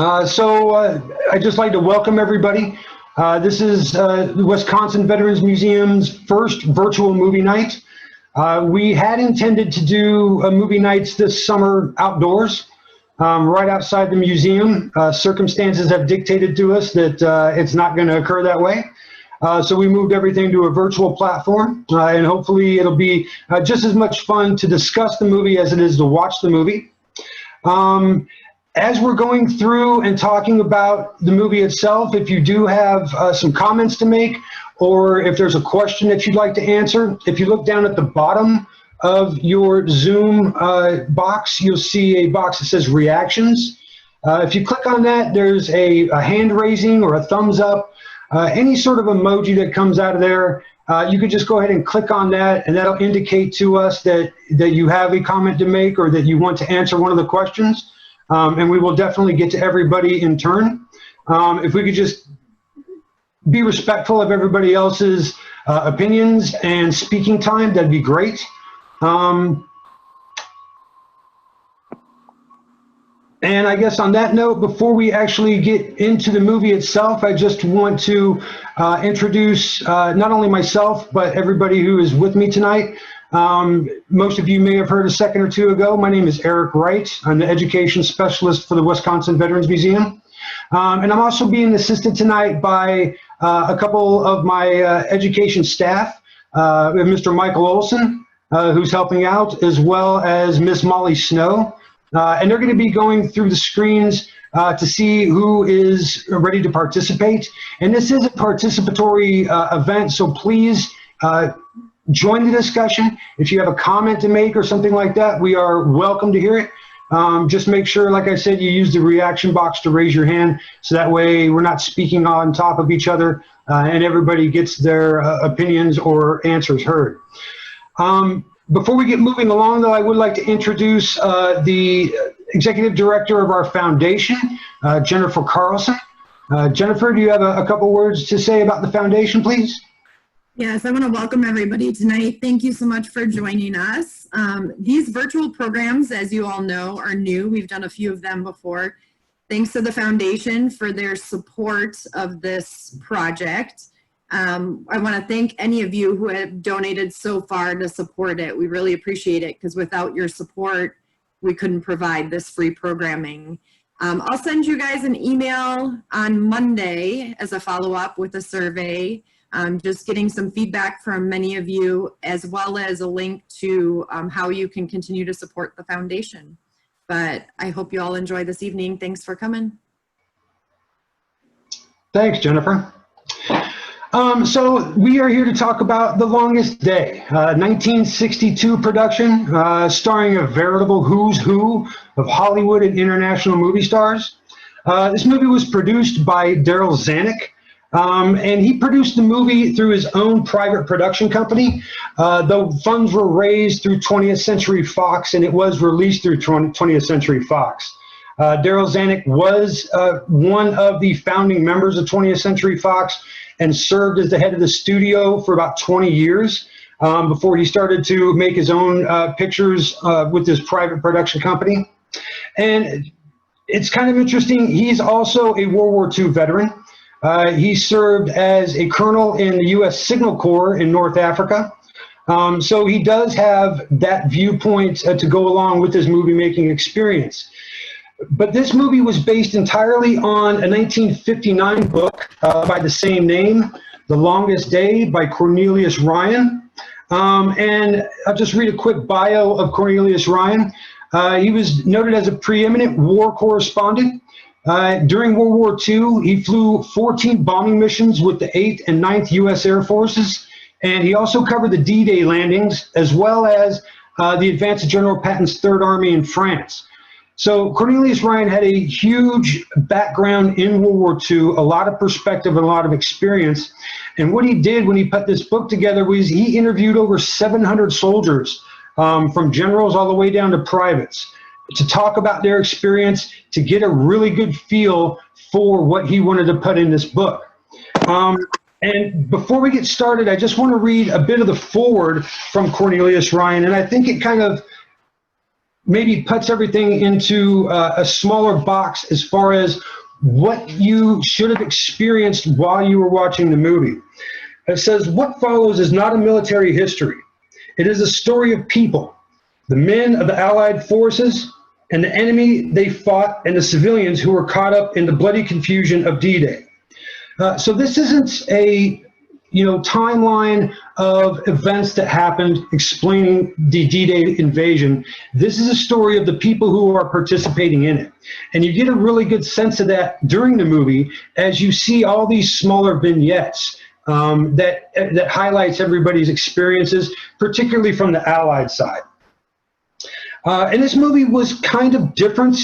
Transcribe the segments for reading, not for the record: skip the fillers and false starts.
I'd just like to welcome everybody. This is the Wisconsin Veterans Museum's first virtual movie night. We had intended to do movie nights this summer outdoors, right outside the museum. Circumstances have dictated to us that it's not going to occur that way. So we moved everything to a virtual platform, and hopefully it'll be just as much fun to discuss the movie as it is to watch the movie. As we're going through and talking about the movie itself, if you do have some comments to make, or if there's a question that you'd like to answer, if you look down at the bottom of your Zoom box, you'll see a box that says reactions. If you click on that, there's a hand raising or a thumbs up, any sort of emoji that comes out of there. You could just go ahead and click on that, and that'll indicate to us that you have a comment to make or that you want to answer one of the questions. And we will definitely get to everybody in turn. If we could just be respectful of everybody else's opinions and speaking time, that'd be great. And I guess on that note, before we actually get into the movie itself, I just want to introduce not only myself, but everybody who is with me tonight. Most of you may have heard a second or two ago. My name is Eric Wright. I'm the education specialist for the Wisconsin Veterans Museum. And I'm also being assisted tonight by a couple of my education staff. We have Mr. Michael Olson, who's helping out, as well as Miss Molly Snow. And they're going to be going through the screens to see who is ready to participate. And this is a participatory event, so please join the discussion. If you have a comment to make or something like that, we are welcome to hear it. Just make sure, like I said, you use the reaction box to raise your hand, so that way we're not speaking on top of each other and everybody gets their opinions or answers heard. Before we get moving along, though, I would like to introduce the executive director of our foundation, Jennifer Carlson. Jennifer, do you have a couple words to say about the foundation, please? Yes, I want to welcome everybody tonight. Thank you so much for joining us. These virtual programs, as you all know, are new. We've done a few of them before. Thanks to the foundation for their support of this project. I want to thank any of you who have donated so far to support it. We really appreciate it, because without your support, we couldn't provide this free programming. I'll send you guys an email on Monday as a follow-up with a survey. Just getting some feedback from many of you, as well as a link to how you can continue to support the foundation. But I hope you all enjoy this evening. Thanks for coming. Thanks, Jennifer. So we are here to talk about The Longest Day, 1962 production, starring a veritable who's who of Hollywood and international movie stars. This movie was produced by Darryl Zanuck. And he produced the movie through his own private production company. The funds were raised through 20th Century Fox, and it was released through 20th Century Fox. Darryl Zanuck was one of the founding members of 20th Century Fox and served as the head of the studio for about 20 years before he started to make his own pictures with his private production company. And it's kind of interesting. He's also a World War II veteran. He served as a colonel in the U.S. Signal Corps in North Africa. So he does have that viewpoint to go along with his movie-making experience. But this movie was based entirely on a 1959 book by the same name, The Longest Day by Cornelius Ryan. And I'll just read a quick bio of Cornelius Ryan. He was noted as a preeminent war correspondent. During World War II, he flew 14 bombing missions with the 8th and 9th U.S. Air Forces, and he also covered the D-Day landings, as well as the advance of General Patton's Third Army in France. So Cornelius Ryan had a huge background in World War II, a lot of perspective and a lot of experience. And what he did when he put this book together was he interviewed over 700 soldiers, from generals all the way down to privates, to talk about their experience, to get a really good feel for what he wanted to put in this book. And before we get started, I just want to read a bit of the foreword from Cornelius Ryan, and I think it kind of maybe puts everything into a smaller box as far as what you should have experienced while you were watching the movie. It says, what follows is not a military history. It is a story of people, the men of the Allied forces and the enemy they fought and the civilians who were caught up in the bloody confusion of D-Day. So this isn't a timeline of events that happened explaining the D-Day invasion. This is a story of the people who are participating in it. And you get a really good sense of that during the movie as you see all these smaller vignettes that highlights everybody's experiences, particularly from the Allied side. And this movie was kind of different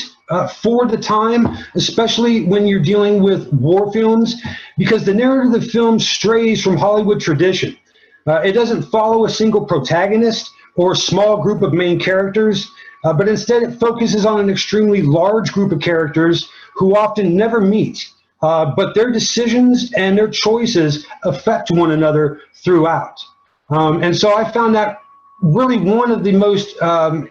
for the time, especially when you're dealing with war films, because the narrative of the film strays from Hollywood tradition. It doesn't follow a single protagonist or a small group of main characters, but instead it focuses on an extremely large group of characters who often never meet, but their decisions and their choices affect one another throughout. And so I found that really one of the most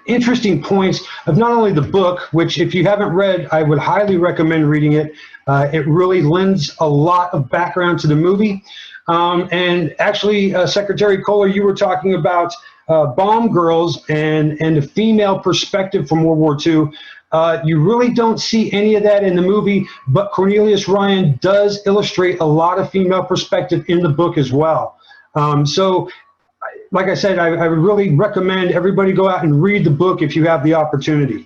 interesting points of not only the book, which if you haven't read, I would highly recommend reading it. It really lends a lot of background to the movie. And actually, Secretary Kohler, you were talking about bomb girls and the female perspective from World War II. You really don't see any of that in the movie, but Cornelius Ryan does illustrate a lot of female perspective in the book as well. So like I said, I would really recommend everybody go out and read the book if you have the opportunity.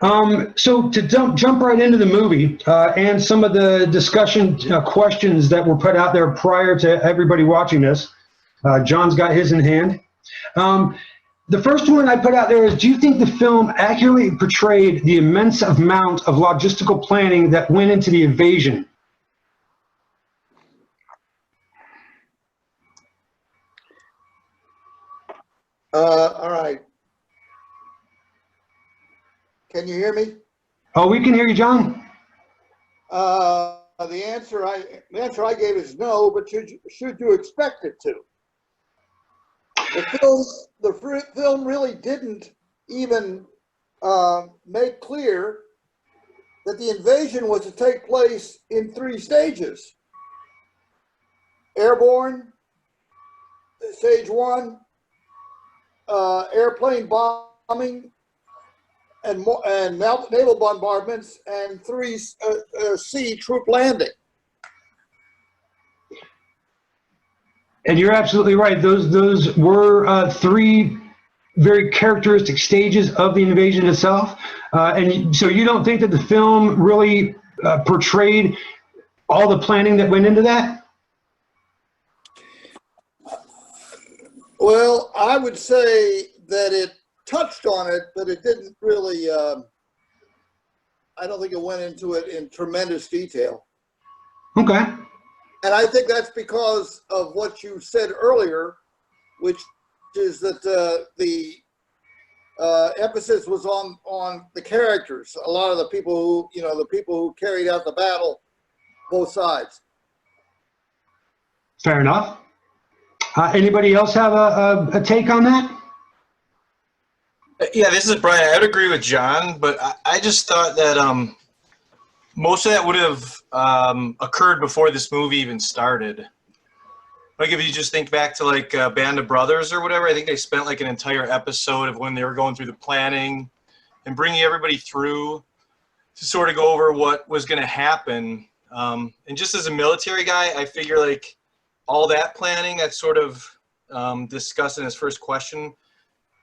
So to jump right into the movie and some of the discussion questions that were put out there prior to everybody watching this. John's got his in hand. The first one I put out there is, do you think the film accurately portrayed the immense amount of logistical planning that went into the invasion? All right. Can you hear me? Oh, we can hear you, John. The answer I gave is no, but should you expect it to? The film really didn't even make clear that the invasion was to take place in 3 stages: airborne, stage 1, airplane bombing, and naval bombardments, and 3 sea troop landing. And you're absolutely right. Those were 3 very characteristic stages of the invasion itself. And so you don't think that the film really portrayed all the planning that went into that? Well, I would say that it touched on it, but it didn't really, I don't think it went into it in tremendous detail. Okay. And I think that's because of what you said earlier, which is that the emphasis was on the characters. A lot of the people who carried out the battle, both sides. Fair enough. Anybody else have a take on that? Yeah, this is Brian. I would agree with John, but I just thought that most of that would have occurred before this movie even started. Like if you just think back to like Band of Brothers or whatever, I think they spent like an entire episode of when they were going through the planning and bringing everybody through to sort of go over what was going to happen. And just as a military guy, I figure like all that planning that's sort of discussed in his first question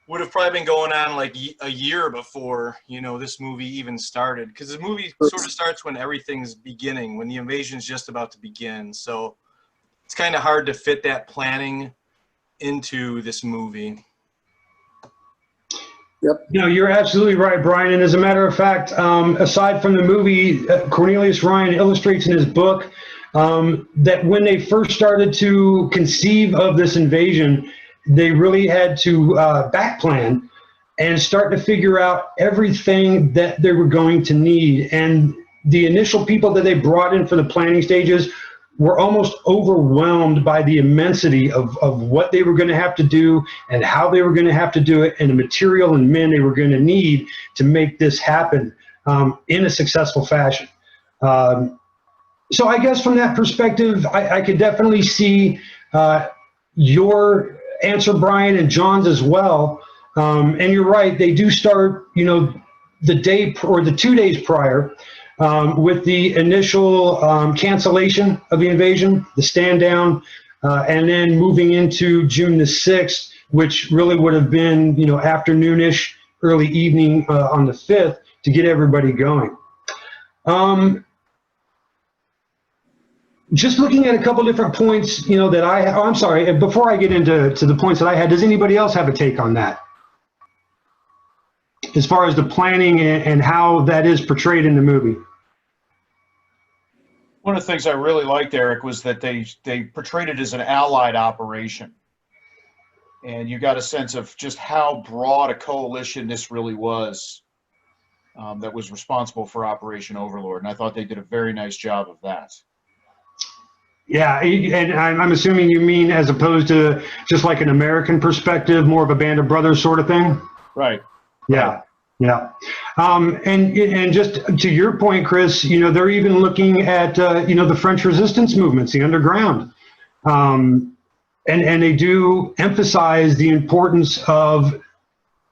would have probably been going on like a year before, this movie even started. Because the movie sort of starts when everything's beginning, when the invasion's just about to begin. So it's kind of hard to fit that planning into this movie. Yep. You're absolutely right, Brian. And as a matter of fact, aside from the movie, Cornelius Ryan illustrates in his book that when they first started to conceive of this invasion, they really had to back plan and start to figure out everything that they were going to need. And the initial people that they brought in for the planning stages were almost overwhelmed by the immensity of what they were going to have to do and how they were going to have to do it and the material and men they were going to need to make this happen in a successful fashion. So I guess from that perspective, I could definitely see your answer, Brian, and John's as well. And you're right, they do start, the day or the 2 days prior with the initial cancellation of the invasion, the stand down, and then moving into June the 6th, which really would have been, afternoonish, early evening on the 5th to get everybody going. Just looking at a couple different points, that I'm sorry, before I get into the points that I had, does anybody else have a take on that? As far as the planning and how that is portrayed in the movie? One of the things I really liked, Eric, was that they portrayed it as an allied operation. And you got a sense of just how broad a coalition this really was that was responsible for Operation Overlord. And I thought they did a very nice job of that. Yeah, and I'm assuming you mean as opposed to just like an American perspective, more of a band of brothers sort of thing? Right. Yeah, yeah. And just to your point, Chris, they're even looking at, the French resistance movements, the underground. And they do emphasize the importance of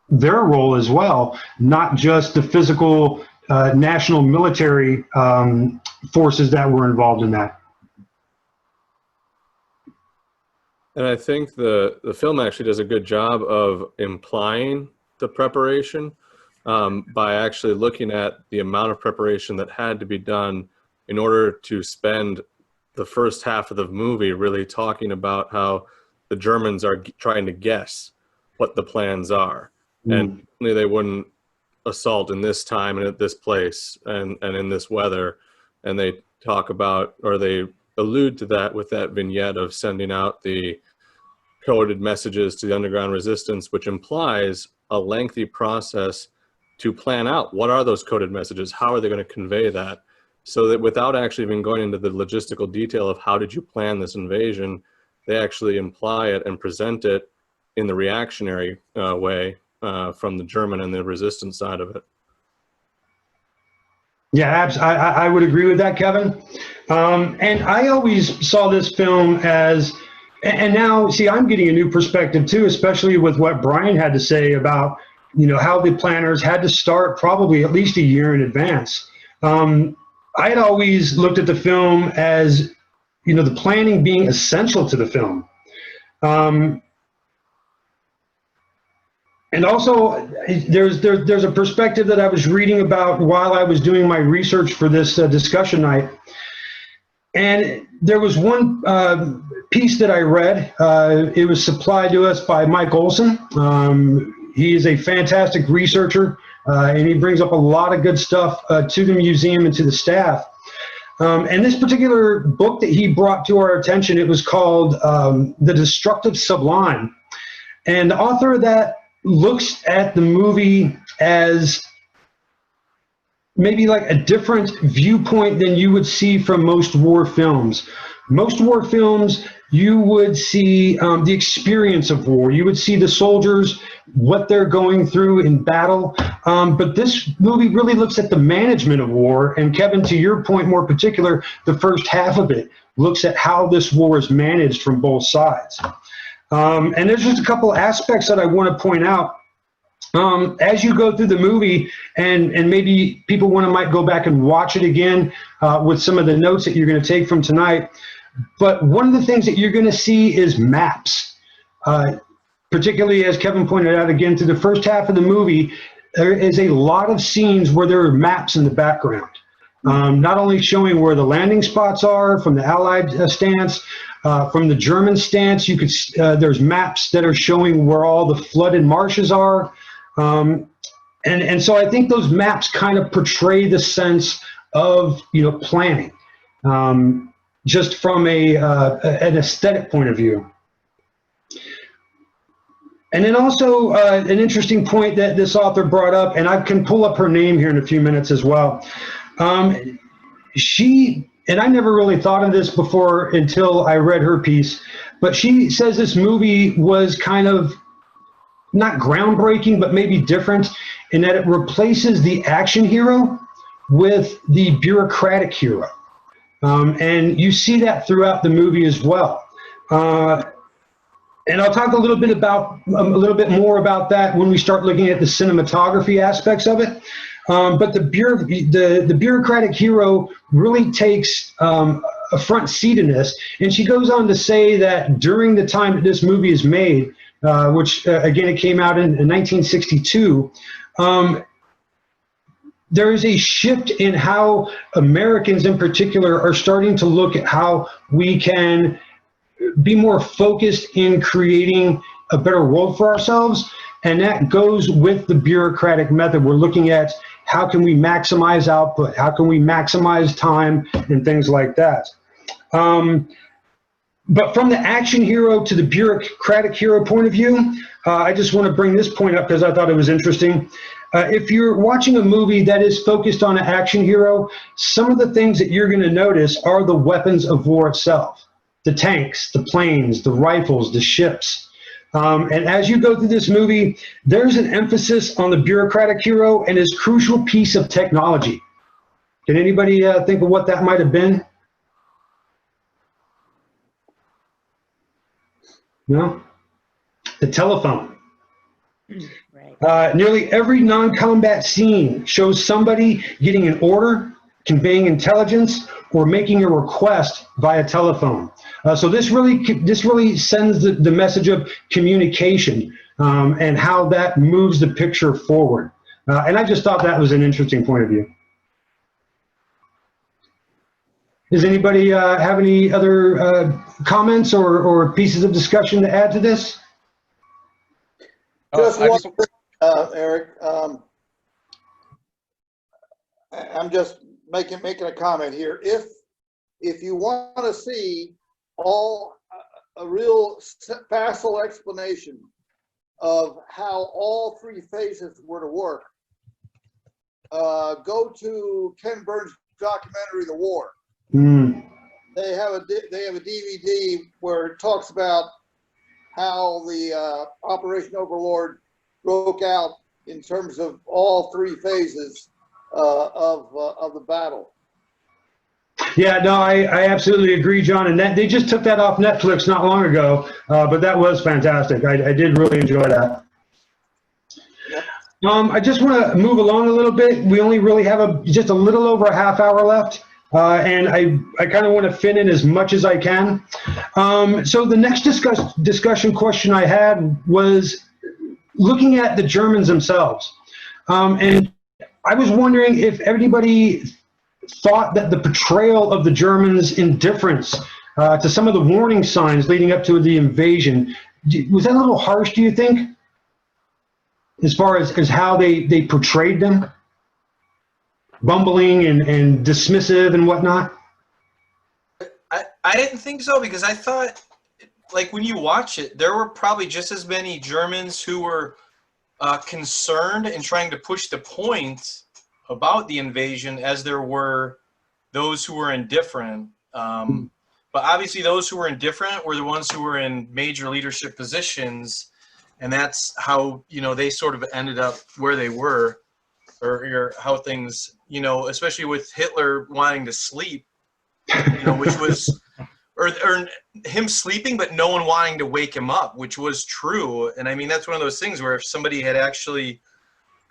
their role as well, not just the physical national military forces that were involved in that. And I think the film actually does a good job of implying the preparation by actually looking at the amount of preparation that had to be done in order to spend the first half of the movie really talking about how the Germans are trying to guess what the plans are. And they wouldn't assault in this time and at this place and in this weather. And they talk about, or they allude to that with that vignette of sending out the coded messages to the underground resistance, which implies a lengthy process to plan out what are those coded messages, how are they going to convey that, so that without actually even going into the logistical detail of how did you plan this invasion, they actually imply it and present it in the reactionary way from the German and the resistance side of it. Yeah, I would agree with that, Kevin. And I always saw this film as, and now, see, I'm getting a new perspective too, especially with what Brian had to say about, how the planners had to start probably at least a year in advance. I had always looked at the film as, the planning being essential to the film. And also, there's a perspective that I was reading about while I was doing my research for this discussion night. And there was one piece that I read. It was supplied to us by Mike Olson. He is a fantastic researcher, and he brings up a lot of good stuff to the museum and to the staff. And this particular book that he brought to our attention, it was called The Destructive Sublime. And the author of that looks at the movie as maybe like a different viewpoint than you would see from most war films. Most war films, you would see the experience of war. You would see the soldiers, what they're going through in battle. But this movie really looks at the management of war. And Kevin, to your point more particular, the first half of it looks at how this war is managed from both sides. And there's just a couple aspects that I want to point out. As you go through the movie, and maybe people might go back and watch it again with some of the notes that you're going to take from tonight. But one of the things that you're going to see is maps. Particularly, as Kevin pointed out again, through the first half of the movie, there is a lot of scenes where there are maps in the background. Not only showing where the landing spots are from the Allied stance, from the German stance, you could there's maps that are showing where all the flooded marshes are. And so I think those maps kind of portray the sense of, planning, just from an aesthetic point of view. And then also an interesting point that this author brought up, and I can pull up her name here in a few minutes as well. She and I never really thought of this before until I read her piece, but she says this movie was kind of not groundbreaking, but maybe different in that it replaces the action hero with the bureaucratic hero. And you see that throughout the movie as well. And I'll talk a little bit more about that when we start looking at the cinematography aspects of it. But the bureaucratic hero really takes a front seat in this. And she goes on to say that during the time that this movie is made, which again, it came out in 1962, there is a shift in how Americans in particular are starting to look at how we can be more focused in creating a better world for ourselves. And that goes with the bureaucratic method. We're looking at how can we maximize output? How can we maximize time and things like that? But from the action hero to the bureaucratic hero point of view, I just want to bring this point up because I thought it was interesting. If you're watching a movie that is focused on an action hero, some of the things that you're going to notice are the weapons of war itself. The tanks, the planes, the rifles, the ships. And as you go through this movie, there's an emphasis on the bureaucratic hero and his crucial piece of technology. Can anybody think of what that might have been? No? The telephone. Right. Nearly every non-combat scene shows somebody getting an order, conveying intelligence, or making a request via telephone. So this really sends the message of communication and how that moves the picture forward. And I just thought that was an interesting point of view. Does anybody have any other comments or pieces of discussion to add to this? Just I one, just- Eric. I'm just making a comment here. If you want to see a real facile explanation of how all three phases were to work, go to Ken Burns' documentary, The War. They have a DVD where it talks about how the Operation Overlord broke out in terms of all three phases of the battle. Yeah, no, I absolutely agree, John. And they just took that off Netflix not long ago, but that was fantastic. I did really enjoy that. I just want to move along a little bit. We only really have just a little over a half hour left. And I kind of want to fit in as much as I can. So the next discussion question I had was looking at the Germans themselves. And I was wondering if everybody thought that the portrayal of the Germans' indifference to some of the warning signs leading up to the invasion, was that a little harsh, do you think? As far as how they portrayed them? Bumbling and dismissive and whatnot? I didn't think so, because I thought, like, when you watch it, there were probably just as many Germans who were concerned and trying to push the point about the invasion as there were those who were indifferent. But obviously those who were indifferent were the ones who were in major leadership positions, and that's how, they sort of ended up where they were, or how things, especially with Hitler wanting to sleep, which was, or him sleeping, but no one wanting to wake him up, which was true. And I mean, that's one of those things where if somebody had actually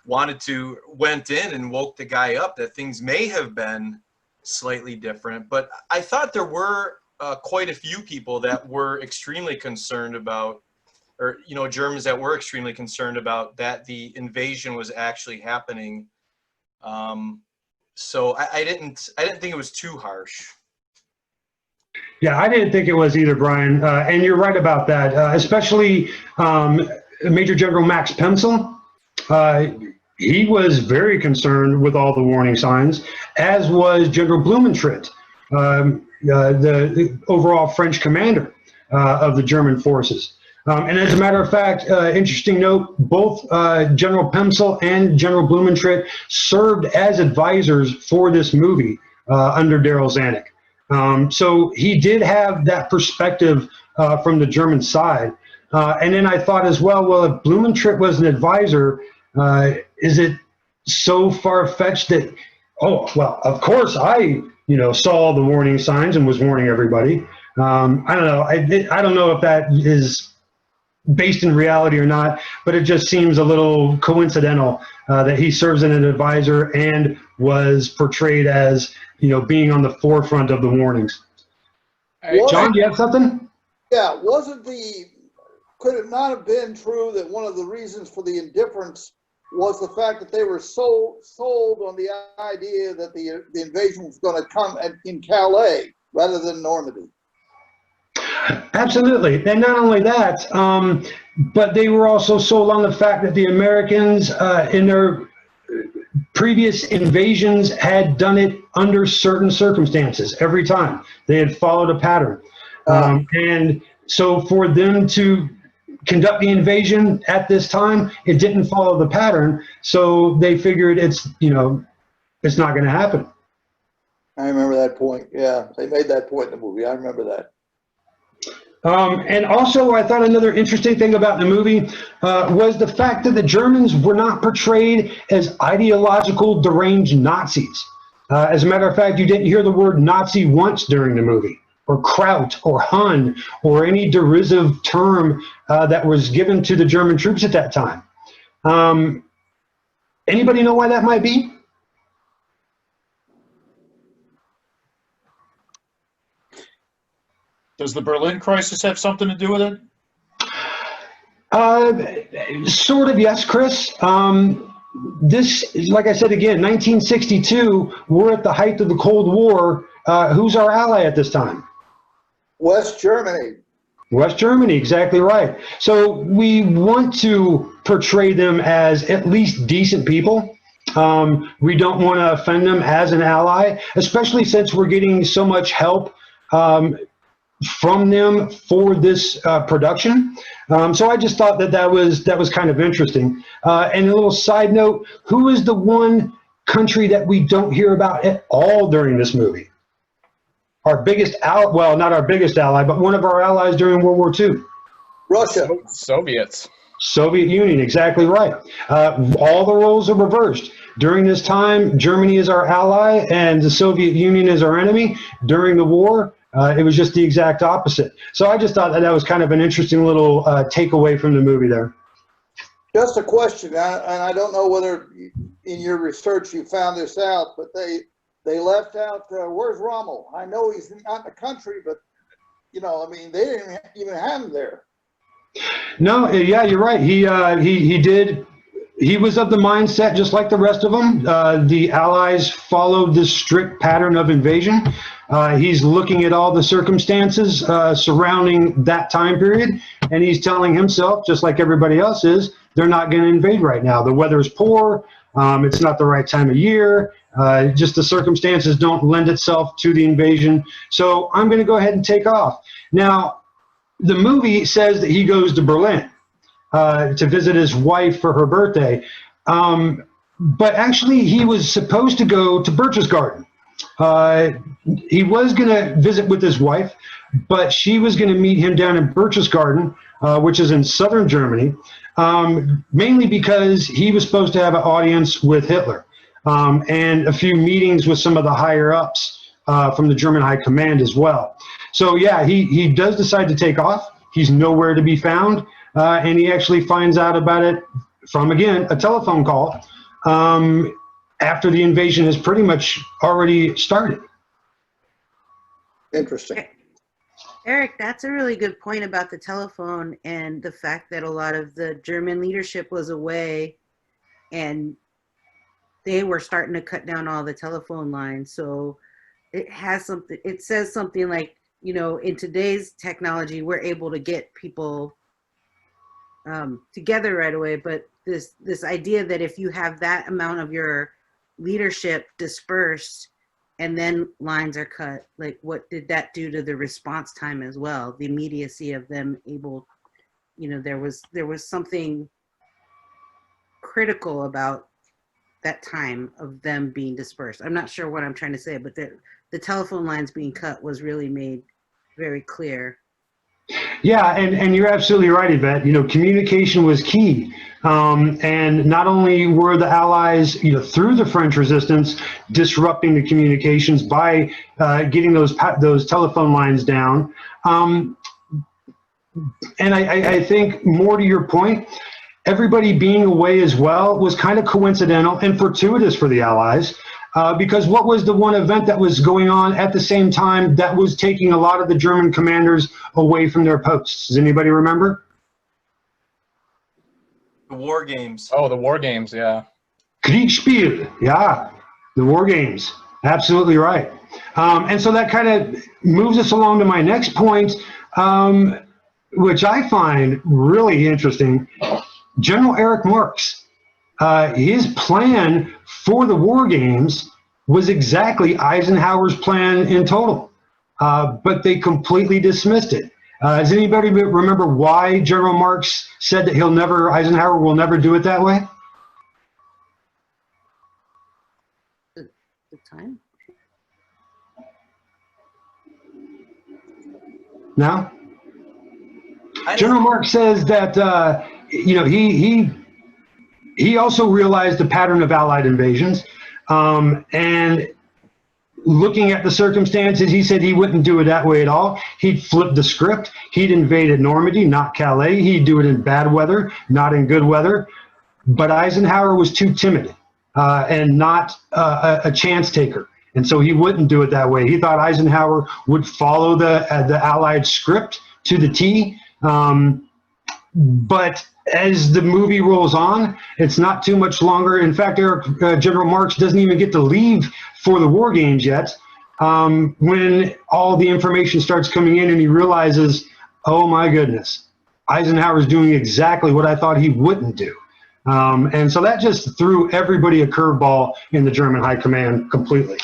went in and woke the guy up, that things may have been slightly different. But I thought there were quite a few people that were extremely concerned about, or, Germans that were extremely concerned about that the invasion was actually happening. So I didn't think it was too harsh. Yeah, I didn't think it was either, Brian. And you're right about that, especially Major General Max Pemsel. He was very concerned with all the warning signs, as was General Blumentritt, the overall French commander of the German forces. And as a matter of fact, interesting note, both General Pemsel and General Blumentritt served as advisors for this movie under Daryl Zanuck. So he did have that perspective from the German side. And then I thought as well, if Blumentritt was an advisor, is it so far-fetched that, oh, well, of course I, saw the warning signs and was warning everybody. I don't know. I don't know if that is based in reality or not, but it just seems a little coincidental that he serves as an advisor and was portrayed as, being on the forefront of the warnings. John, do you have something? Yeah, could it not have been true that one of the reasons for the indifference was the fact that they were sold on the idea that the invasion was going to come in Calais rather than Normandy? Absolutely. And not only that, but they were also sold on the fact that the Americans in their previous invasions had done it under certain circumstances every time. They had followed a pattern. And so for them to conduct the invasion at this time, it didn't follow the pattern. So they figured it's not going to happen. I remember that point. Yeah, they made that point in the movie. I remember that. And also, I thought another interesting thing about the movie was the fact that the Germans were not portrayed as ideological, deranged Nazis. As a matter of fact, you didn't hear the word Nazi once during the movie, or Kraut, or Hun, or any derisive term that was given to the German troops at that time. Anybody know why that might be? Does the Berlin crisis have something to do with it? Sort of, yes, Chris. This, like I said again, 1962, we're at the height of the Cold War. Who's our ally at this time? West Germany. West Germany, exactly right. So we want to portray them as at least decent people. We don't want to offend them as an ally, especially since we're getting so much help from them for this production. So I just thought that was kind of interesting. And a little side note, who is the one country that we don't hear about at all during this movie? Our biggest ally, well, not our biggest ally, but one of our allies during World War II. Russia. Soviets. Soviet Union, exactly right. All the roles are reversed. During this time, Germany is our ally and the Soviet Union is our enemy. During the war, it was just the exact opposite. So I just thought that was kind of an interesting little takeaway from the movie there. Just a question, and I don't know whether in your research you found this out, but they left out, where's Rommel? I know he's not in the country, but, they didn't even have him there. No, yeah, you're right. He did. He was of the mindset, just like the rest of them. The Allies followed this strict pattern of invasion. He's looking at all the circumstances surrounding that time period, and he's telling himself, just like everybody else is, they're not going to invade right now. The weather's poor. It's not the right time of year. Just the circumstances don't lend itself to the invasion. So I'm going to go ahead and take off. Now, the movie says that he goes to Berlin to visit his wife for her birthday. But actually, he was supposed to go to Berchtesgaden. He was going to visit with his wife, but she was going to meet him down in Berchtesgaden, which is in southern Germany, mainly because he was supposed to have an audience with Hitler and a few meetings with some of the higher ups from the German high command as well. So yeah, he does decide to take off. He's nowhere to be found, and he actually finds out about it from, again, a telephone call after the invasion has pretty much already started. Interesting. Eric, that's a really good point about the telephone and the fact that a lot of the German leadership was away and they were starting to cut down all the telephone lines. So it says something like, in today's technology, we're able to get people together right away. But this idea that if you have that amount of your leadership dispersed and then lines are cut, like what did that do to the response time as well? The immediacy of them able, there was something critical about that time of them being dispersed. I'm not sure what I'm trying to say, but the telephone lines being cut was really made very clear. Yeah, and you're absolutely right, Yvette. Communication was key. And not only were the Allies, through the French resistance, disrupting the communications by getting those telephone lines down. And I think more to your point, everybody being away as well was kind of coincidental and fortuitous for the Allies. Because what was the one event that was going on at the same time that was taking a lot of the German commanders away from their posts? Does anybody remember? The War Games. Oh, the War Games, yeah. Kriegsspiel, yeah, the War Games, absolutely right. And so that kind of moves us along to my next point, which I find really interesting. General Erich Marks. His plan for the War Games was exactly Eisenhower's plan in total, but they completely dismissed it. Does anybody remember why General Marks said that Eisenhower will never do it that way? The time? No? General Marks says that, he also realized the pattern of Allied invasions, and looking at the circumstances, he said he wouldn't do it that way at all. He'd flip the script. He'd invaded Normandy, not Calais. He'd do it in bad weather, not in good weather. But Eisenhower was too timid and not a chance taker. And so he wouldn't do it that way. He thought Eisenhower would follow the Allied script to the T. But as the movie rolls on, it's not too much longer. In fact, General Marks doesn't even get to leave for the War Games yet when all the information starts coming in and he realizes, oh my goodness, Eisenhower's doing exactly what I thought he wouldn't do. And so that just threw everybody a curveball in the German High Command completely.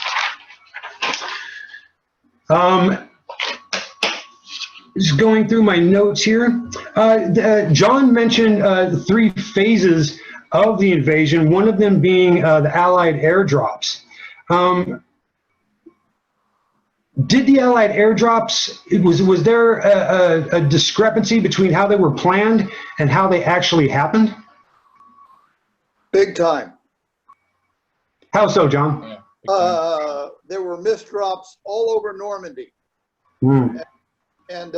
Just going through my notes here. John mentioned 3 phases of the invasion, one of them being the Allied airdrops. Did the Allied airdrops, was there a discrepancy between how they were planned and how they actually happened? Big time. How so, John? Yeah, big time. There were misdrops all over Normandy. Mm. And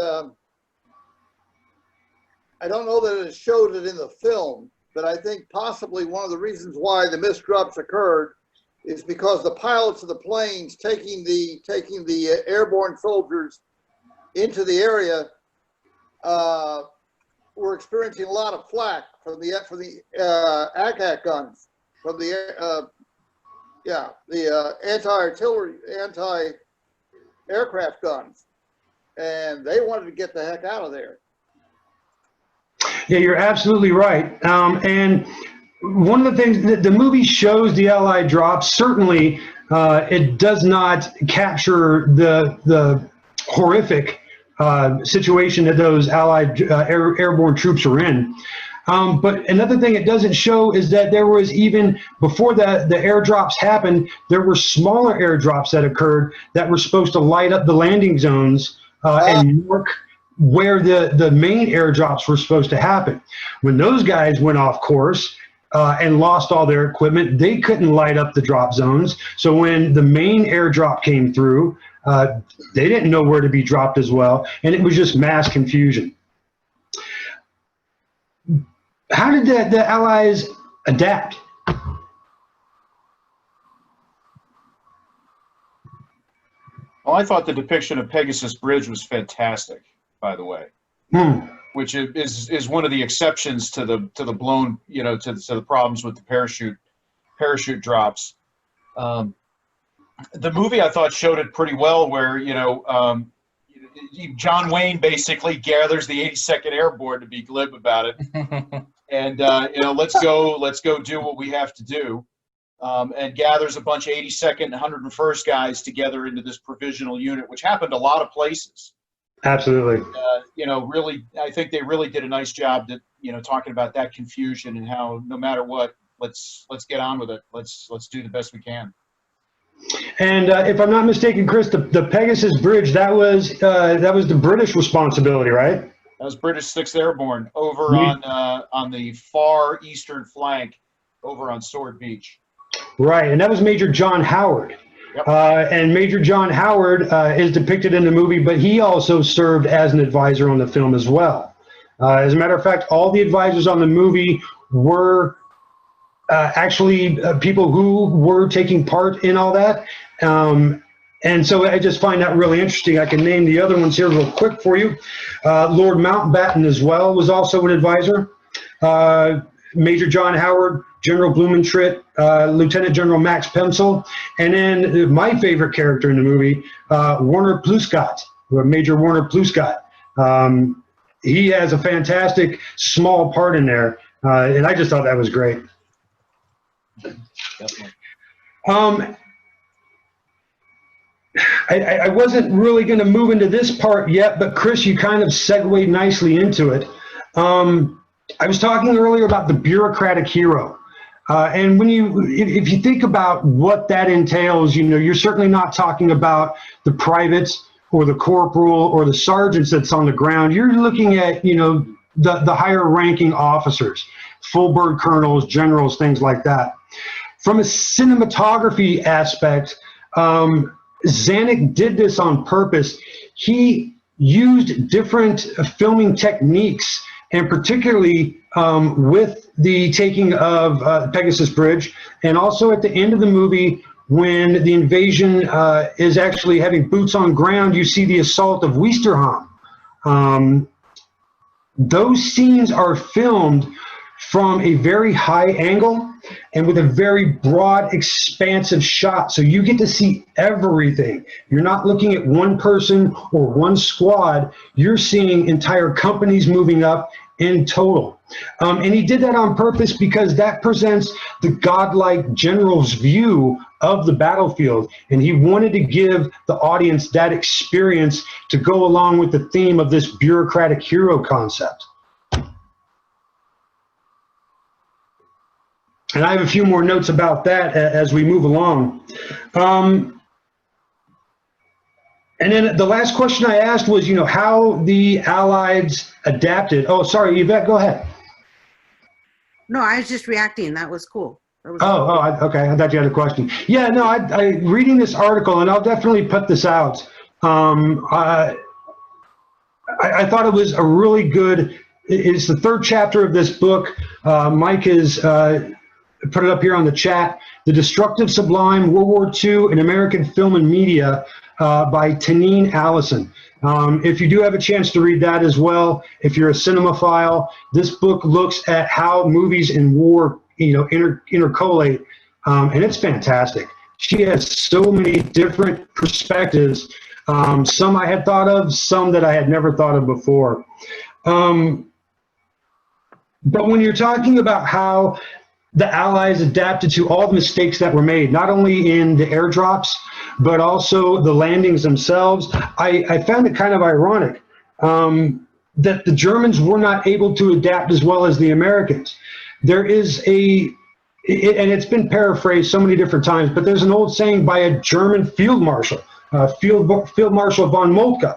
I don't know that it showed it in the film, but I think possibly one of the reasons why the misdrops occurred is because the pilots of the planes taking the airborne soldiers into the area were experiencing a lot of flak from the ACAC guns, from the anti-artillery, anti-aircraft guns. And they wanted to get the heck out of there. Yeah, you're absolutely right. And one of the things that the movie shows the Allied drops, certainly it does not capture the horrific situation that those Allied airborne troops were in. But another thing it doesn't show is that there was, even before the airdrops happened, there were smaller airdrops that occurred that were supposed to light up the landing zones and mark where the main airdrops were supposed to happen. When those guys went off course and lost all their equipment, they couldn't light up the drop zones. So when the main airdrop came through, they didn't know where to be dropped as well, and it was just mass confusion. How did the Allies adapt? Well, I thought the depiction of Pegasus Bridge was fantastic, by the way, which is one of the exceptions to the blown, to the problems with the parachute drops. The movie, I thought, showed it pretty well, where John Wayne basically gathers the 82nd Airborne, to be glib about it, and let's go do what we have to do. And gathers a bunch of 82nd and 101st guys together into this provisional unit, which happened a lot of places. Absolutely. Really, I think they really did a nice job that, talking about that confusion and how no matter what, let's get on with it. Let's do the best we can. And if I'm not mistaken, Chris, the Pegasus Bridge, that was the British responsibility, right? That was British 6th Airborne over on the far eastern flank over on Sword Beach. Right, and that was Major John Howard. Yep. And Major John Howard is depicted in the movie, but he also served as an advisor on the film as well. As a matter of fact, all the advisors on the movie were actually people who were taking part in all that. And so I just find that really interesting. I can name the other ones here real quick for you. Lord Mountbatten as well was also an advisor. Major John Howard, General Blumentritt, Lieutenant General Max Pemsel, and then my favorite character in the movie, Warner Plouscott, or Major Warner Plouscott. He has a fantastic small part in there, and I just thought that was great. Definitely. I wasn't really going to move into this part yet, but Chris, you kind of segued nicely into it. I was talking earlier about the bureaucratic hero. And if you think about what that entails, you're certainly not talking about the privates or the corporal or the sergeants that's on the ground. You're looking at, the higher ranking officers, full bird colonels, generals, things like that. From a cinematography aspect, Zanuck did this on purpose. He used different filming techniques, and particularly with the taking of Pegasus Bridge, and also at the end of the movie, when the invasion is actually having boots on ground, you see the assault of Westerham. Those scenes are filmed from a very high angle and with a very broad, expansive shot. So you get to see everything. You're not looking at one person or one squad. You're seeing entire companies moving up in total. And he did that on purpose because that presents the godlike general's view of the battlefield. And he wanted to give the audience that experience to go along with the theme of this bureaucratic hero concept. And I have a few more notes about that as we move along. And then the last question I asked was, how the Allies adapted. Oh, sorry, Yvette, go ahead. No, I was just reacting. That was cool. Okay. I thought you had a question. Yeah, no, I reading this article, and I'll definitely put this out. I thought it was a really good. It's the third chapter of this book. Mike has put it up here on the chat. The Destructive Sublime: World War II in American Film and Media by Tanine Allison. If you do have a chance to read that as well, if you're a cinemaphile, this book looks at how movies and war, intercolate, and it's fantastic. She has so many different perspectives. Some I had thought of, some that I had never thought of before. But when you're talking about how the Allies adapted to all the mistakes that were made, not only in the airdrops, but also the landings themselves, I found it kind of ironic that the Germans were not able to adapt as well as the Americans. There is and it's been paraphrased so many different times, but there's an old saying by a German field marshal, Field Marshal von Moltke.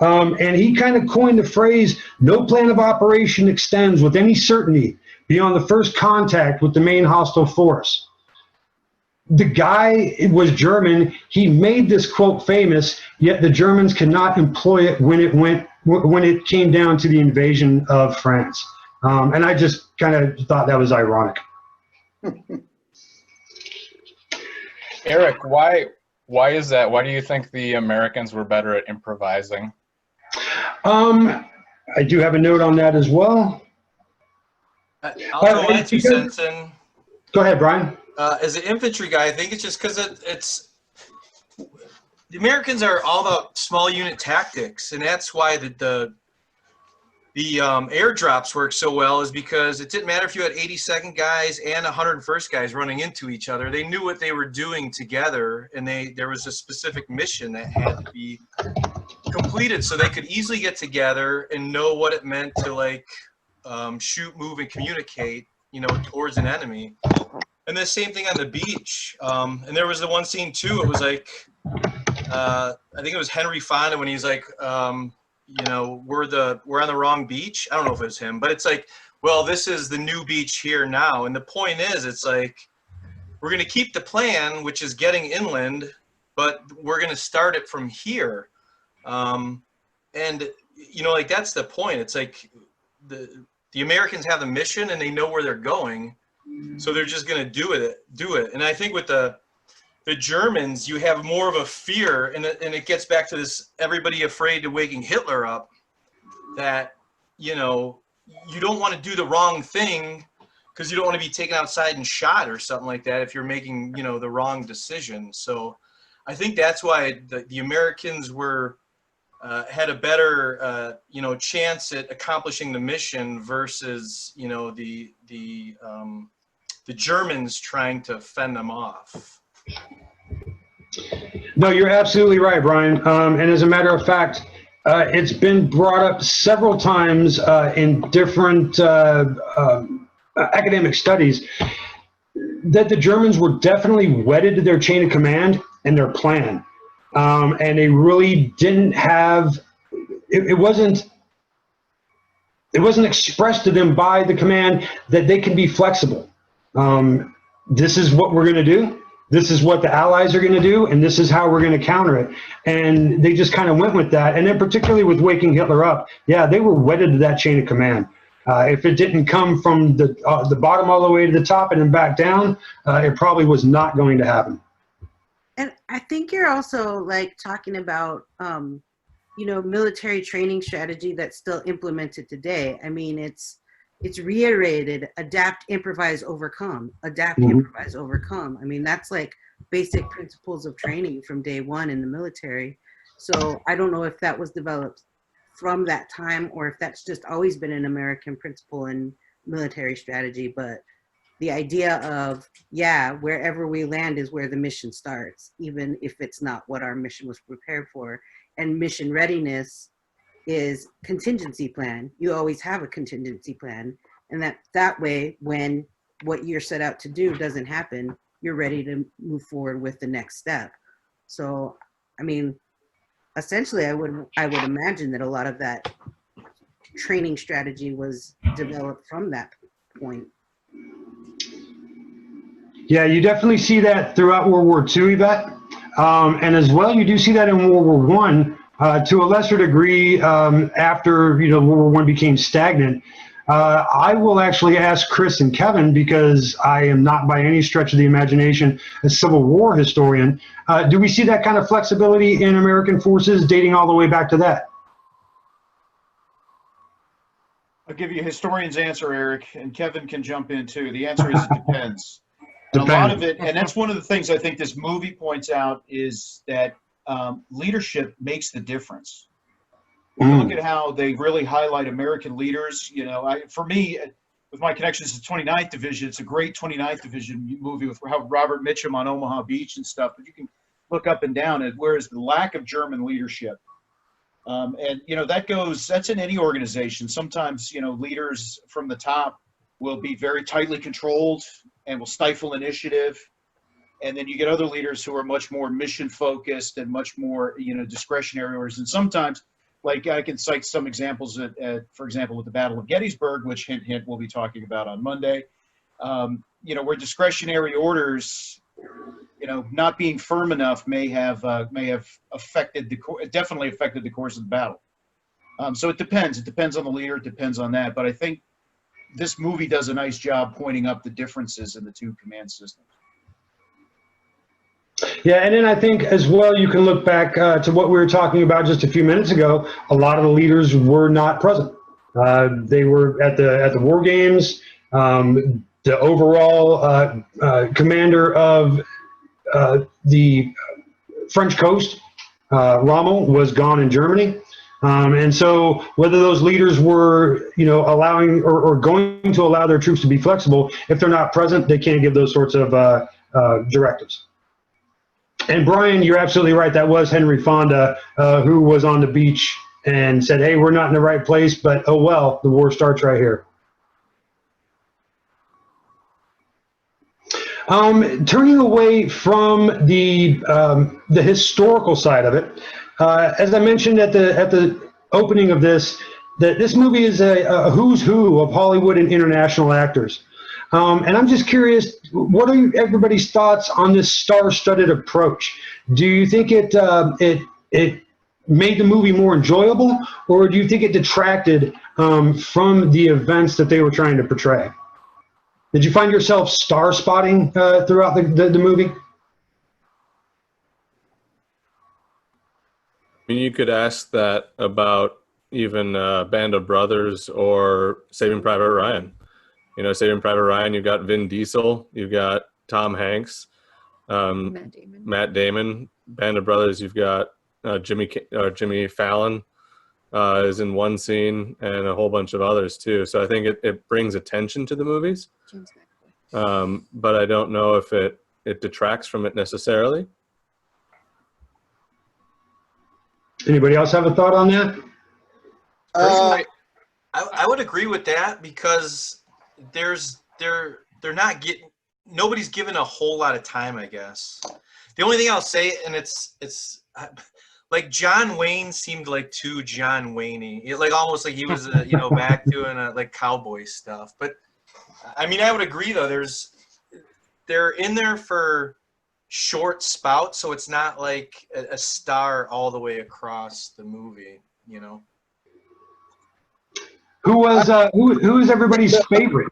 And he kind of coined the phrase, "No plan of operation extends with any certainty beyond the first contact with the main hostile force." The guy was German. He made this quote famous, yet the Germans could not employ it when it came down to the invasion of France. And I just kind of thought that was ironic. Eric, why is that? Why do you think the Americans were better at improvising? I do have a note on that as well. I'll throw my 2 cents in. Go ahead, Brian. As an infantry guy, I think it's just because it's the Americans are all about small unit tactics, and that's why the airdrops work so well, is because it didn't matter if you had 82nd guys and 101st guys running into each other. They knew what they were doing together, and there was a specific mission that had to be completed, so they could easily get together and know what it meant to shoot, move, and communicate, towards an enemy. And the same thing on the beach. And there was the one scene too. It was like, I think it was Henry Fonda when he's like, you know, we're on the wrong beach. I don't know if it was him, but it's like, well, this is the new beach here now. And the point is, it's like, we're going to keep the plan, which is getting inland, but we're going to start it from here. And, you know, like, that's the point. It's like the Americans have the mission and they know where they're going. So they're just going to do it. And I think with the Germans, you have more of a fear, and it gets back to this, everybody afraid to waking Hitler up, that, you know, you don't want to do the wrong thing because you don't want to be taken outside and shot or something like that if you're making, you know, the wrong decision. So I think that's why the Americans were had a better, you know, chance at accomplishing the mission versus, you know, the Germans trying to fend them off. No, you're absolutely right, Brian. And as a matter of fact, it's been brought up several times in different academic studies that the Germans were definitely wedded to their chain of command and their plan. And they really didn't have, it wasn't expressed to them by the command that they can be flexible. This is what we're going to do. This is what the Allies are going to do, and this is how we're going to counter it. And they just kind of went with that. And then particularly with waking Hitler up, yeah, they were wedded to that chain of command. If it didn't come from the bottom all the way to the top and then back down, it probably was not going to happen. And I think you're also like talking about, you know, military training strategy that's still implemented today. I mean, it's reiterated: adapt, improvise, overcome. Adapt, improvise, overcome. I mean, that's like basic principles of training from day one in the military. So I don't know if that was developed from that time or if that's just always been an American principle in military strategy. But the idea of, yeah, wherever we land is where the mission starts, even if it's not what our mission was prepared for. And mission readiness is contingency plan. You always have a contingency plan. And that way, when what you're set out to do doesn't happen, you're ready to move forward with the next step. So, I mean, essentially, I would imagine that a lot of that training strategy was developed from that point. Yeah, you definitely see that throughout World War II, Yvette. And as well, you do see that in World War I, to a lesser degree after, you know, World War I became stagnant. I will actually ask Chris and Kevin, because I am not by any stretch of the imagination a Civil War historian. Do we see that kind of flexibility in American forces dating all the way back to that? I'll give you a historian's answer, Eric, and Kevin can jump in too. The answer is it depends. And a lot of it, and that's one of the things I think this movie points out, is that leadership makes the difference. When you look at how they really highlight American leaders, you know, for me, with my connections to 29th Division, it's a great 29th Division movie with Robert Mitchum on Omaha Beach and stuff, but you can look up and down it, whereas the lack of German leadership. And, you know, that's in any organization. Sometimes, you know, leaders from the top will be very tightly controlled and will stifle initiative. And then you get other leaders who are much more mission focused and much more, you know, discretionary orders. And sometimes, like, I can cite some examples for example, with the Battle of Gettysburg, which hint, hint, we'll be talking about on Monday, you know, where discretionary orders, you know, not being firm enough may have affected definitely affected the course of the battle. So it depends. It depends on the leader. It depends on that. But I think this movie does a nice job pointing up the differences in the two command systems. Yeah, and then I think as well, you can look back to what we were talking about just a few minutes ago. A lot of the leaders were not present. They were at the war games. The overall commander of the French coast, Rommel, was gone in Germany. And so whether those leaders were, you know, allowing or going to allow their troops to be flexible, if they're not present, they can't give those sorts of directives. And Brian, you're absolutely right. That was Henry Fonda, who was on the beach and said, hey, we're not in the right place, but oh well, the war starts right here. Turning away from the historical side of it, as I mentioned at the opening of this, that this movie is a who's who of Hollywood and international actors. And I'm just curious, what are everybody's thoughts on this star-studded approach? Do you think it made the movie more enjoyable, or do you think it detracted from the events that they were trying to portray? Did you find yourself star spotting throughout the movie? I mean, you could ask that about even Band of Brothers or Saving Private Ryan. You know, Saving Private Ryan, you've got Vin Diesel, you've got Tom Hanks, Matt Damon. Band of Brothers, you've got Jimmy Fallon is in one scene, and a whole bunch of others too. So I think it brings attention to the movies, but I don't know if it detracts from it necessarily. Anybody else have a thought on that? Personally, I would agree with that, because nobody's given a whole lot of time, I guess. The only thing I'll say, and it's like John Wayne seemed like too John Wayne-y, like almost like he was back doing like cowboy stuff. But I mean, I would agree though. They're in there for short spouts, so it's not like a star all the way across the movie, you know. Who was everybody's favorite?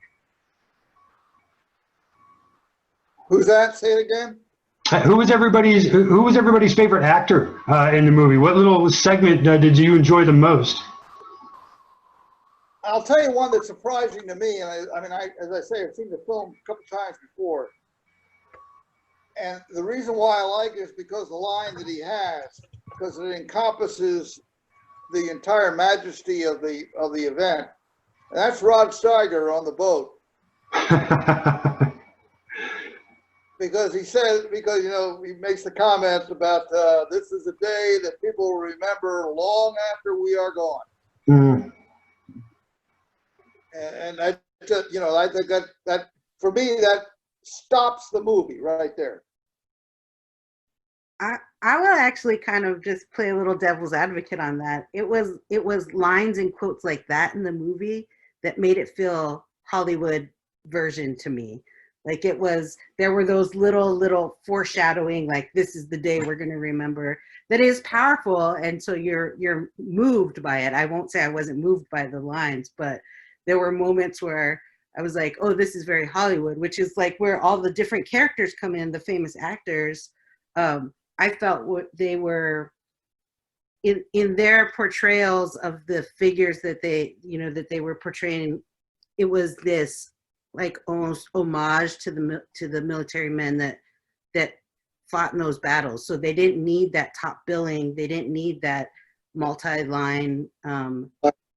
Who's that? Say it again. Who was everybody's favorite actor in the movie? What little segment did you enjoy the most? I'll tell you one that's surprising to me, and as I say, I've seen the film a couple times before, and the reason why I like it is because the line that he has, because it encompasses the entire majesty of the event. And that's Rod Steiger on the boat. Because he makes the comment about this is a day that people will remember long after we are gone. Mm. And I think that for me, that stops the movie right there. I will actually kind of just play a little devil's advocate on that. It was lines and quotes like that in the movie that made it feel Hollywood version to me. Like there were those little foreshadowing, like this is the day we're going to remember, that is powerful. And so you're moved by it. I won't say I wasn't moved by the lines, but there were moments where I was like, oh, this is very Hollywood, which is like where all the different characters come in, the famous actors. I felt what they were in their portrayals of the figures that they were portraying. It was this like almost homage to the military men that fought in those battles. So they didn't need that top billing. They didn't need that multi-line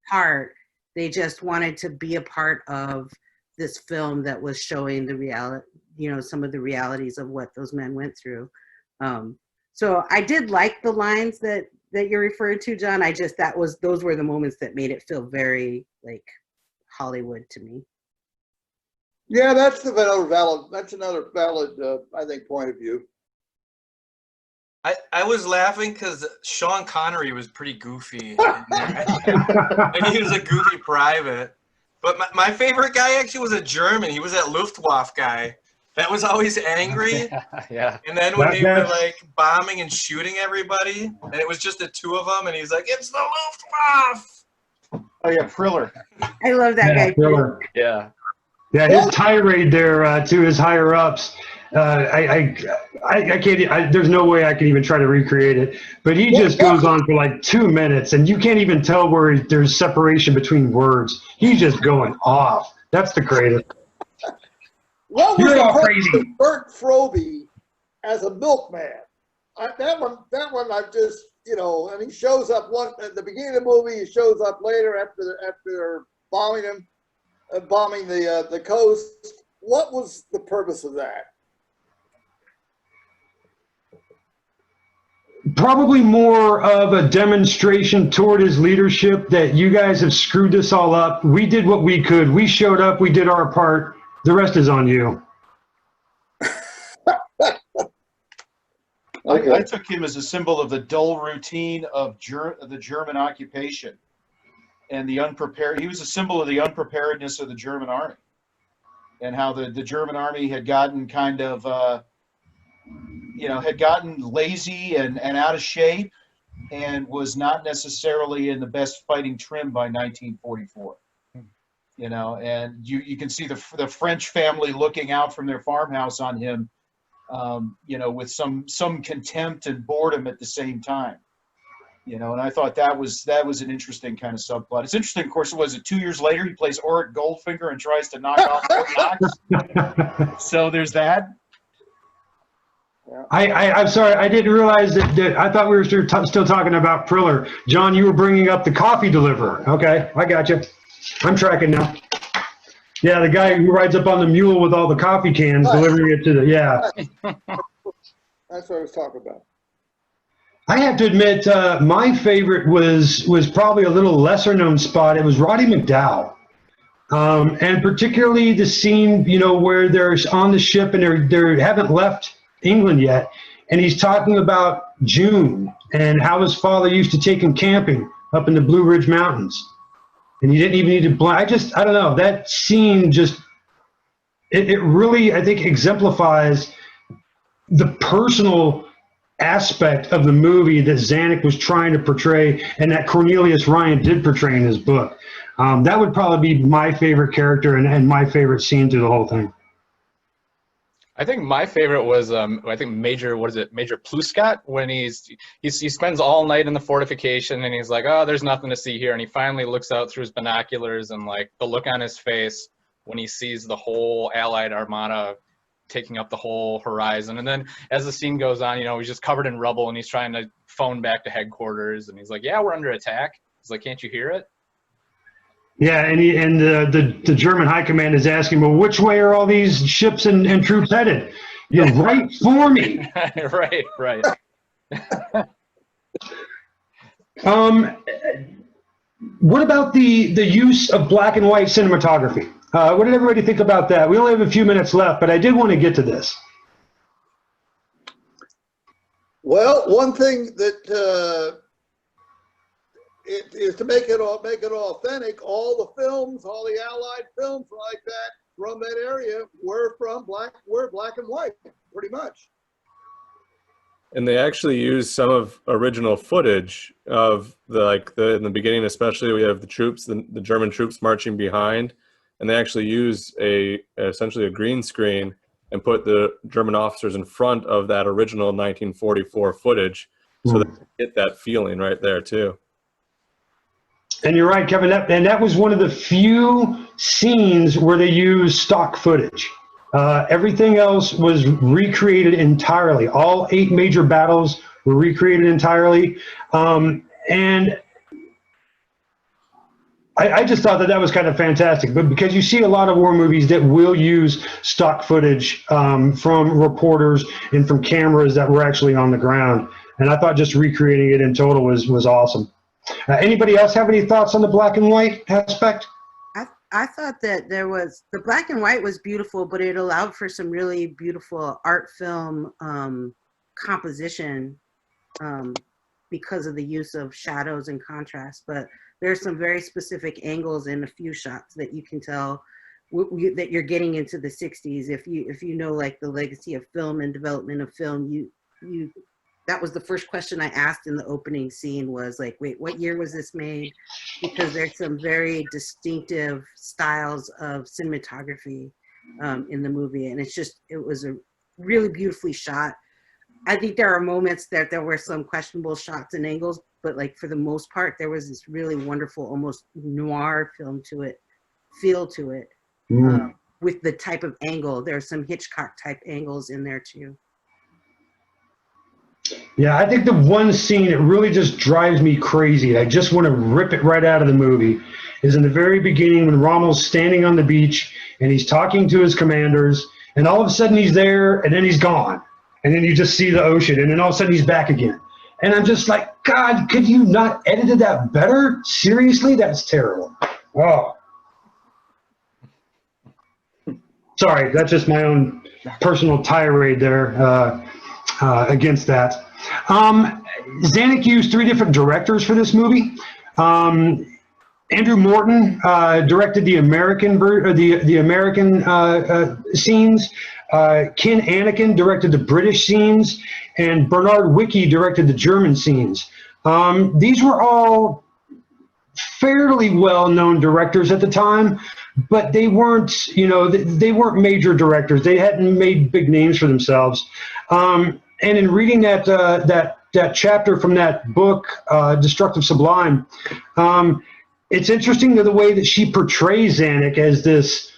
part. They just wanted to be a part of this film that was showing the reality, some of the realities of what those men went through. So I did like the lines that you're referring to, John. Those were the moments that made it feel very like Hollywood to me. Yeah, that's another valid, I think, point of view. I was laughing because Sean Connery was pretty goofy. And he was a goofy private. But my favorite guy actually was a German. He was that Luftwaffe guy that was always angry. Yeah. And then when they were like bombing and shooting everybody, and it was just the two of them, and he's like, "It's the Luftwaffe." Oh yeah, Priller. I love that guy. Thriller. Yeah. Yeah, his tirade there to his higher ups. I can't. There's no way I can even try to recreate it. But he just goes on for like 2 minutes, and you can't even tell where there's separation between words. He's just going off. That's the greatest. What was You're all the crazy. purpose of Bert Frobe as a milkman? That one I just, and he shows up at the beginning of the movie. He shows up later after bombing him, bombing the coast. What was the purpose of that? Probably more of a demonstration toward his leadership that you guys have screwed this all up. We did what we could. We showed up. We did our part. The rest is on you. Okay. I took him as a symbol of the dull routine of the German occupation and the unprepared. He was a symbol of the unpreparedness of the German army and how the German army had gotten kind of, had gotten lazy and out of shape and was not necessarily in the best fighting trim by 1944. And you can see the French family looking out from their farmhouse on him, with some contempt and boredom at the same time. And I thought that was an interesting kind of subplot. It's interesting, of course, was it 2 years later he plays Auric Goldfinger and tries to knock off Fort Knox. So there's that. I'm sorry, I didn't realize that I thought we were still talking about Priller. John, you were bringing up the coffee deliverer. Okay, I got you. I'm tracking now. Yeah, the guy who rides up on the mule with all the coffee cans, delivering it to yeah. That's what I was talking about. I have to admit, my favorite was probably a little lesser known spot. It was Roddy McDowall. And particularly the scene, where they're on the ship and they haven't left England yet. And he's talking about June and how his father used to take him camping up in the Blue Ridge Mountains. And he didn't even need to I don't know, that scene just, it really, I think, exemplifies the personal aspect of the movie that Zanuck was trying to portray and that Cornelius Ryan did portray in his book. That would probably be my favorite character and my favorite scene through the whole thing. I think my favorite was Major Pluskat, when he spends all night in the fortification and he's like, oh, there's nothing to see here, and he finally looks out through his binoculars, and like the look on his face when he sees the whole Allied armada taking up the whole horizon. And then as the scene goes on, he's just covered in rubble and he's trying to phone back to headquarters and he's like, yeah, we're under attack. He's like, can't you hear it? Yeah, and the German high command is asking, well, which way are all these ships and troops headed? You're right for me. Right. What about the use of black and white cinematography? What did everybody think about that? We only have a few minutes left, but I did want to get to this. Well, one thing that it is to make it authentic. All the films, all the Allied films like that from that area were black and white, pretty much. And they actually use some of original footage of in the beginning, especially we have the troops, the German troops marching behind, and they actually use essentially a green screen and put the German officers in front of that original 1944 footage, so that you get that feeling right there too. And you're right, Kevin. That was one of the few scenes where they used stock footage. Everything else was recreated entirely. All 8 major battles were recreated entirely. And I just thought that was kind of fantastic. But because you see a lot of war movies that will use stock footage from reporters and from cameras that were actually on the ground. And I thought just recreating it in total was awesome. Anybody else have any thoughts on the black and white aspect? I thought that the black and white was beautiful, but it allowed for some really beautiful art film composition because of the use of shadows and contrast. But there's some very specific angles in a few shots that you can tell that you're getting into the 60s. If you know, like, the legacy of film and development of film, you that was the first question I asked in the opening scene was like, wait, what year was this made? Because there's some very distinctive styles of cinematography in the movie. And it was a really beautifully shot. I think there are moments that there were some questionable shots and angles, but like for the most part, there was this really wonderful, almost noir feel to it with the type of angle. There are some Hitchcock type angles in there too. Yeah, I think the one scene that really just drives me crazy, I just want to rip it right out of the movie, is in the very beginning when Rommel's standing on the beach and he's talking to his commanders, and all of a sudden he's there and then he's gone. And then you just see the ocean, and then all of a sudden he's back again. And I'm just like, God, could you not edited that better? Seriously? That's terrible. Oh. Sorry, that's just my own personal tirade there. against that. Zanuck used 3 different directors for this movie. Andrew Morton directed the American scenes. Ken Anakin directed the British scenes, and Bernard Wicki directed the German scenes. These were all fairly well-known directors at the time, but they weren't, they weren't major directors. They hadn't made big names for themselves. And in reading that chapter from that book, Destructive Sublime, it's interesting the way that she portrays Zanuck as this,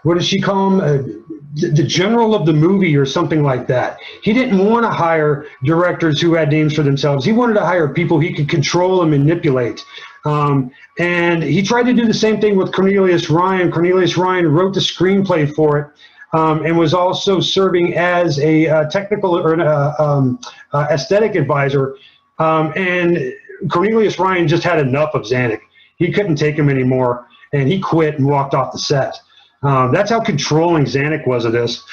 what does she call him? The general of the movie or something like that. He didn't want to hire directors who had names for themselves. He wanted to hire people he could control and manipulate. And he tried to do the same thing with Cornelius Ryan. Cornelius Ryan wrote the screenplay for it, and was also serving as a technical or aesthetic advisor. And Cornelius Ryan just had enough of Zanuck. He couldn't take him anymore, and he quit and walked off the set. That's how controlling Zanuck was of this.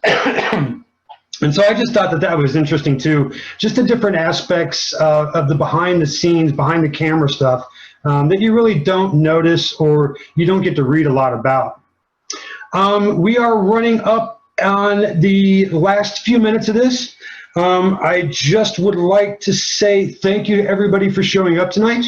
And so I just thought that was interesting too. Just the different aspects of the behind the scenes, behind the camera stuff that you really don't notice or you don't get to read a lot about. We are running up on the last few minutes of this. I just would like to say thank you to everybody for showing up tonight.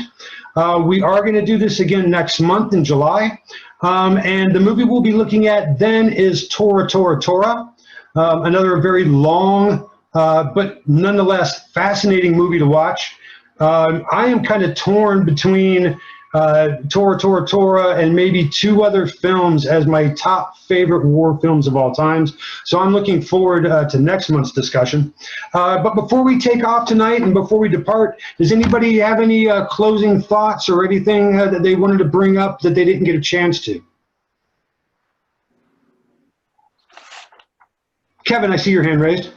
We are going to do this again next month in July. And the movie we'll be looking at then is Tora, Tora, Tora, another very long but nonetheless fascinating movie to watch. I am kind of torn between Tora, Tora, Tora and maybe 2 other films as my top favorite war films of all times. So I'm looking forward to next month's discussion. But before we take off tonight and before we depart, does anybody have any closing thoughts or anything that they wanted to bring up that they didn't get a chance to? Kevin, I see your hand raised.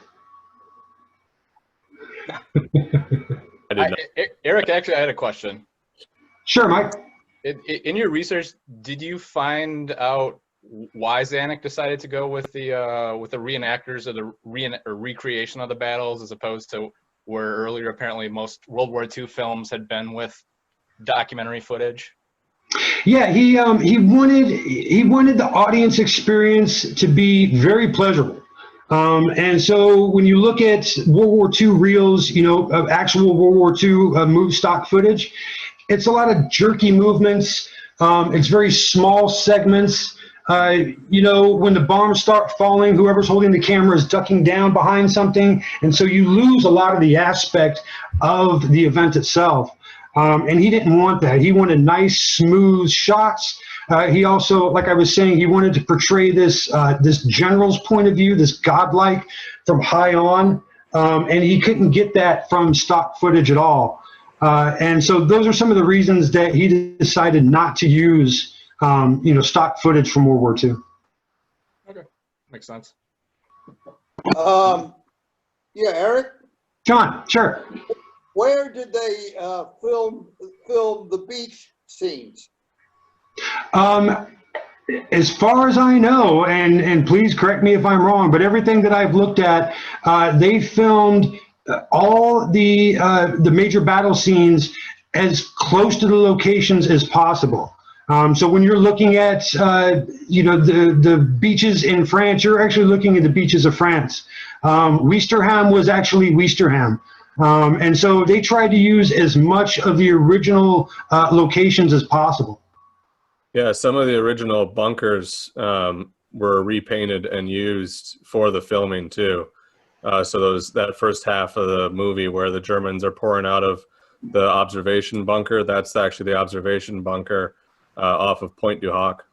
I did not. Eric, actually, I had a question. Sure, Mike. In your research, did you find out why Zanuck decided to go with the reenactors or the recreation of the battles as opposed to where earlier apparently most World War II films had been with documentary footage? Yeah, he wanted the audience experience to be very pleasurable. And so when you look at World War II reels, of actual World War II move stock footage, it's a lot of jerky movements. It's very small segments. When the bombs start falling, whoever's holding the camera is ducking down behind something. And so you lose a lot of the aspect of the event itself. And he didn't want that. He wanted nice, smooth shots. He also, like I was saying, he wanted to portray this general's point of view, this godlike from high on. And he couldn't get that from stock footage at all. And so those are some of the reasons that he decided not to use, stock footage from World War II. Okay, makes sense. Yeah, Eric, John, sure. where did they film the beach scenes? As far as I know, and please correct me if I'm wrong, but everything that I've looked at, they filmed all the major battle scenes as close to the locations as possible. So when you're looking at, the beaches in France, you're actually looking at the beaches of France. Ouistreham was actually Ouistreham. And so they tried to use as much of the original locations as possible. Yeah, some of the original bunkers were repainted and used for the filming too. So that first half of the movie where the Germans are pouring out of the observation bunker, that's actually the observation bunker off of Pointe du Hoc.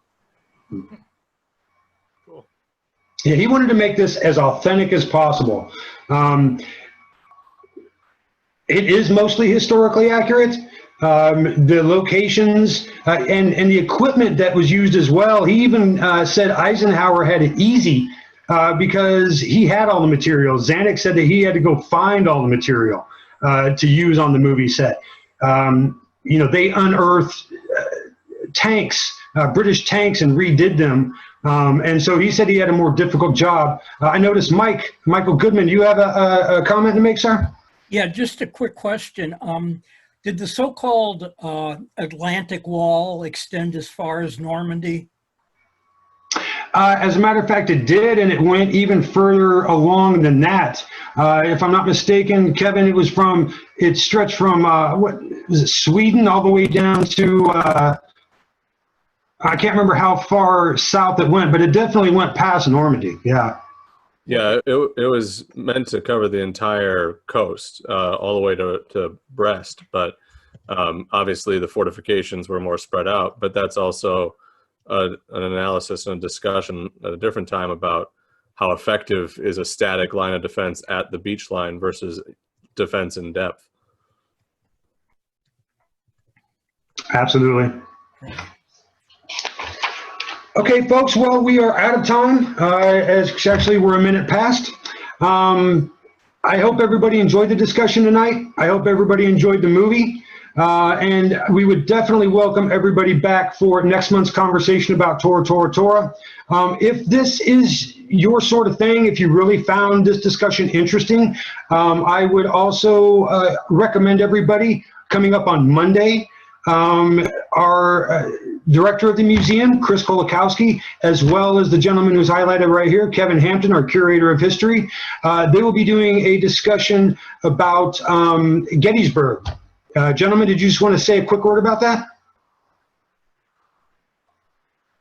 Cool. Yeah, he wanted to make this as authentic as possible. It is mostly historically accurate. The locations and the equipment that was used as well. He even said Eisenhower had it easy because he had all the materials. Zanuck said that he had to go find all the material to use on the movie set. They unearthed tanks, British tanks, and redid them And so he said he had a more difficult job. I noticed Michael Goodman, you have a comment to make, sir? Yeah, just a quick question. Did the so-called Atlantic Wall extend as far as Normandy? As a matter of fact, it did, and it went even further along than that. If I'm not mistaken, Kevin, it stretched from, what was it, Sweden all the way down to, I can't remember how far south it went, but it definitely went past Normandy, yeah. Yeah, it was meant to cover the entire coast, all the way to Brest, but obviously the fortifications were more spread out, but that's also an analysis and a discussion at a different time about how effective is a static line of defense at the beach line versus defense in depth. Absolutely. Okay, folks, well, we are out of time, as actually we're a minute past. I hope everybody enjoyed the discussion tonight. I hope everybody enjoyed the movie. And we would definitely welcome everybody back for next month's conversation about Tora, Tora, Tora. If this is your sort of thing, if you really found this discussion interesting, I would also recommend everybody coming up on Monday, our director of the museum, Chris Kolakowski, as well as the gentleman who's highlighted right here, Kevin Hampton, our curator of history. They will be doing a discussion about Gettysburg. Gentlemen, did you just want to say a quick word about that?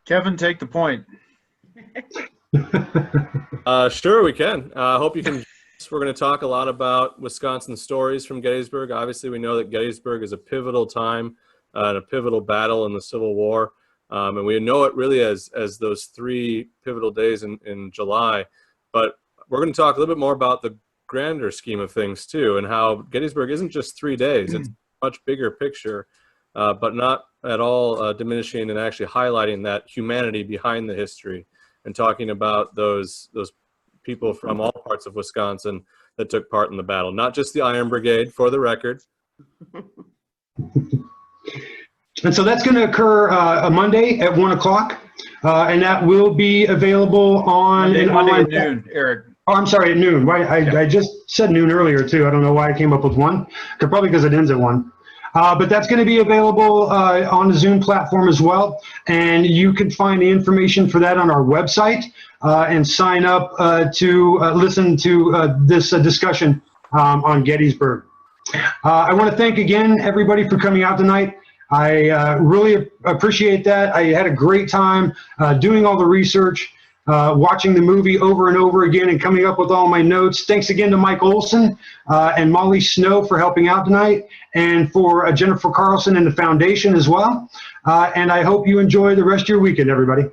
Kevin, take the point. Sure, we can. I hope you can. We're going to talk a lot about Wisconsin stories from Gettysburg. Obviously, we know that Gettysburg is a pivotal time and a pivotal battle in the Civil War. And we know it really as those 3 pivotal days in July. But we're going to talk a little bit more about the grander scheme of things, too, and how Gettysburg isn't just 3 days. It's a much bigger picture, but not at all diminishing and actually highlighting that humanity behind the history and talking about those people from all parts of Wisconsin that took part in the battle, not just the Iron Brigade, for the record. And so that's going to occur a Monday at 1 o'clock, and that will be available on Monday at noon, Eric. Oh, I'm sorry, at noon. Right? I just said noon earlier too. I don't know why I came up with 1. Probably because it ends at 1. But that's going to be available on the Zoom platform as well, and you can find the information for that on our website and sign up to listen to this discussion on Gettysburg. I want to thank again everybody for coming out tonight. I really appreciate that. I had a great time doing all the research, watching the movie over and over again and coming up with all my notes. Thanks again to Mike Olson and Molly Snow for helping out tonight, and for Jennifer Carlson and the foundation as well. And I hope you enjoy the rest of your weekend, everybody.